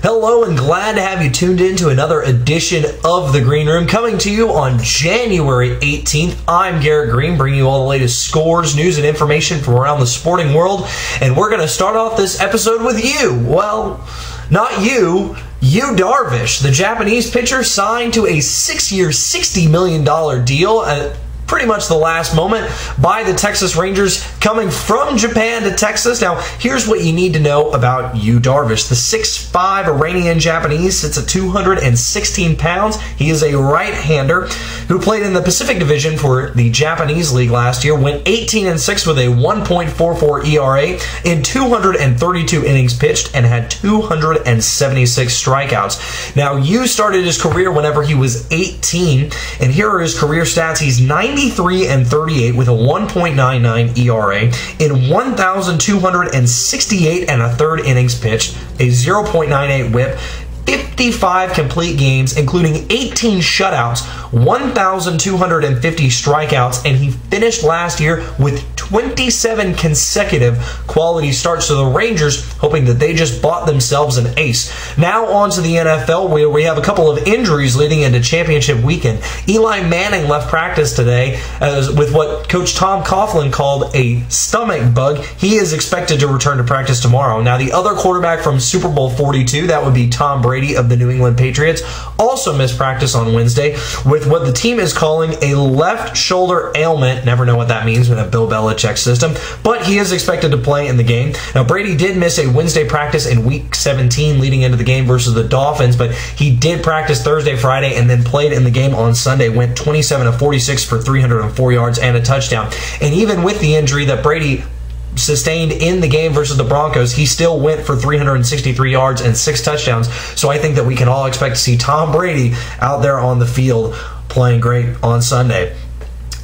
Hello and glad to have you tuned in to another edition of the Greene Room, coming to you on January 18th. I'm Garrett Greene, bringing you all the latest scores, news, and information from around the sporting world. And we're going to start off this episode with you. Well, not you. Darvish, the Japanese pitcher, signed to a 6-year, $60 million deal at pretty much the last moment by the Texas Rangers, coming from Japan to Texas. Now, here's what you need to know about Darvish. The 6'5" Iranian Japanese sits at 216 pounds. He is a right-hander who played in the Pacific Division for the Japanese League last year, went 18-6 with a 1.44 ERA in 232 innings pitched and had 276 strikeouts. Now, Yu started his career whenever he was 18, and here are his career stats. He's 93-38 with a 1.99 ERA in 1,268 and a third innings pitched, a 0.98 WHIP, 55 complete games, including 18 shutouts, 1,250 strikeouts, and he finished last year with 27 consecutive quality starts. So the Rangers hoping that they just bought themselves an ace. Now on to the NFL, where we have a couple of injuries leading into championship weekend. Eli Manning left practice today with what Coach Tom Coughlin called a stomach bug. He is expected to return to practice tomorrow. Now the other quarterback from Super Bowl 42, that would be Tom Brady of the New England Patriots, also missed practice on Wednesday with what the team is calling a left shoulder ailment. Never know what that means in a Bill Belichick system, but he is expected to play in the game. Now, Brady did miss a Wednesday practice in Week 17 leading into the game versus the Dolphins, but he did practice Thursday, Friday, and then played in the game on Sunday. Went 27-46 for 304 yards and a touchdown. And even with the injury that Brady sustained in the game versus the Broncos, he still went for 363 yards and 6 touchdowns. So I think that we can all expect to see Tom Brady out there on the field playing great on Sunday.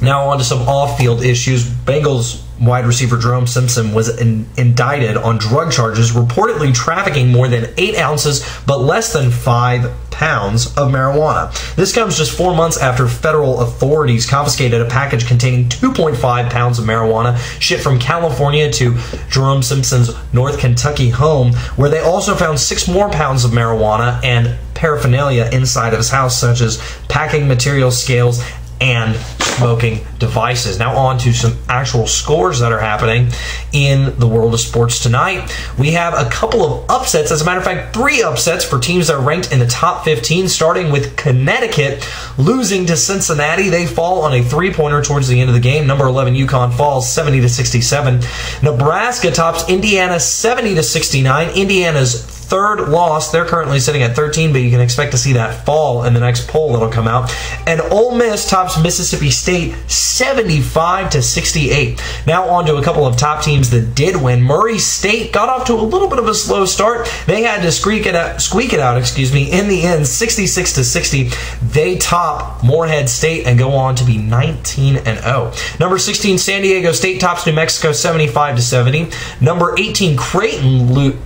Now on to some off-field issues. Bengals wide receiver Jerome Simpson was indicted on drug charges, reportedly trafficking more than 8 ounces but less than 5 pounds of marijuana. This comes just 4 months after federal authorities confiscated a package containing 2.5 pounds of marijuana shipped from California to Jerome Simpson's North Kentucky home, where they also found 6 more pounds of marijuana and paraphernalia inside of his house, such as packing material, scales, and smoking devices. Now on to some actual scores that are happening in the world of sports tonight. We have a couple of upsets. As a matter of fact, 3 upsets for teams that are ranked in the top 15, starting with Connecticut losing to Cincinnati. They fall on a 3-pointer towards the end of the game. Number 11 UConn falls 70-67. Nebraska tops Indiana 70-69. Indiana's third loss. They're currently sitting at 13, but you can expect to see that fall in the next poll that'll come out. And Ole Miss tops Mississippi State 75-68. Now on to a couple of top teams that did win. Murray State got off to a little bit of a slow start. They had to squeak it out, in the end, 66-60. They top Morehead State and go on to be 19-0. Number 16 San Diego State tops New Mexico 75-70. Number 18 Creighton wins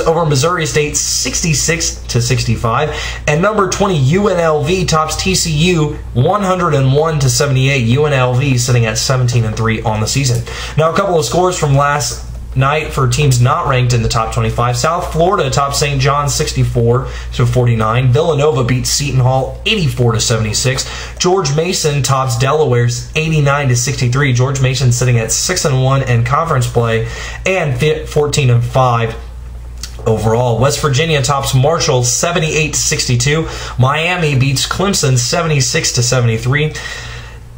over Missouri State 66-65, and number 20 UNLV tops TCU 101-78. UNLV sitting at 17-3 on the season. Now a couple of scores from last night for teams not ranked in the top 25. South Florida tops St. John's 64-49. Villanova beats Seton Hall 84-76. George Mason tops Delaware's 89-63. George Mason sitting at 6-1 in conference play and 14-5 overall. West Virginia tops Marshall 78-62. Miami beats Clemson 76-73.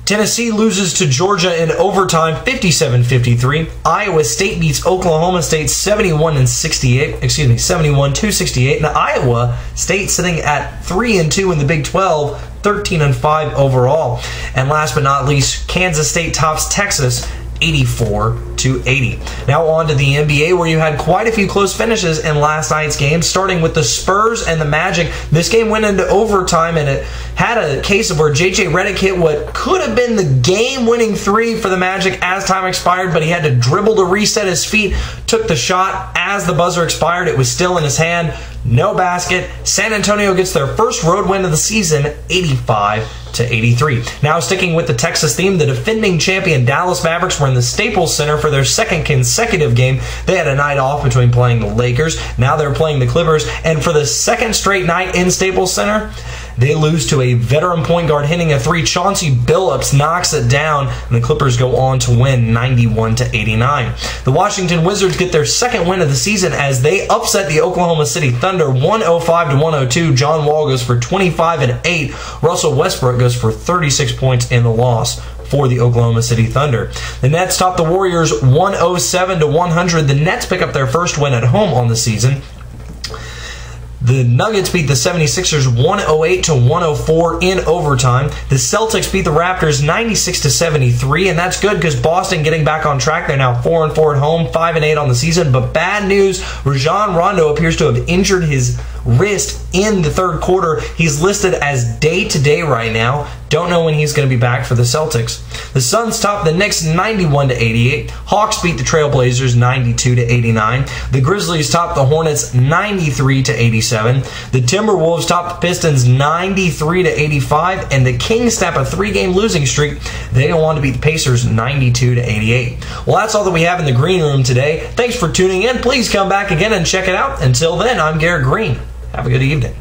Tennessee loses to Georgia in overtime 57-53. Iowa State beats Oklahoma State 71-68. And Iowa State sitting at 3-2 in the Big 12, 13-5 overall. And last but not least, Kansas State tops Texas 84-80. Now on to the NBA, where you had quite a few close finishes in last night's game, starting with the Spurs and the Magic. This game went into overtime, and it had a case of where J.J. Redick hit what could have been the game-winning 3 for the Magic as time expired, but he had to dribble to reset his feet, took the shot as the buzzer expired. It was still in his hand. No basket. San Antonio gets their first road win of the season, 85-80. to 83. Now sticking with the Texas theme, the defending champion Dallas Mavericks were in the Staples Center for their second consecutive game. They had a night off between playing the Lakers. Now they're playing the Clippers, and for the second straight night in Staples Center, they lose to a veteran point guard hitting a three. Chauncey Billups knocks it down, and the Clippers go on to win 91 to 89. The Washington Wizards get their second win of the season as they upset the Oklahoma City Thunder 105 to 102. John Wall goes for 25 and 8. Russell Westbrook goes for 36 points in the loss for the Oklahoma City Thunder. The Nets top the Warriors 107 to 100. The Nets pick up their first win at home on the season. The Nuggets beat the 76ers 108 to 104 in overtime. The Celtics beat the Raptors 96 to 73, and that's good because Boston getting back on track. They're now 4-4 at home, 5-8 on the season. But bad news, Rajon Rondo appears to have injured his wrist in the third quarter. He's listed as day-to-day right now. Don't know when he's going to be back for the Celtics. The Suns top the Knicks 91 to 88. Hawks beat the Trailblazers 92 to 89. The Grizzlies top the Hornets 93 to 87. The Timberwolves top the Pistons 93 to 85, and the Kings snap a 3-game losing streak. They go on to beat the Pacers 92 to 88. Well, that's all that we have in the Greene Room today. Thanks for tuning in. Please come back again and check it out. Until then, I'm Garrett Greene. Have a good evening.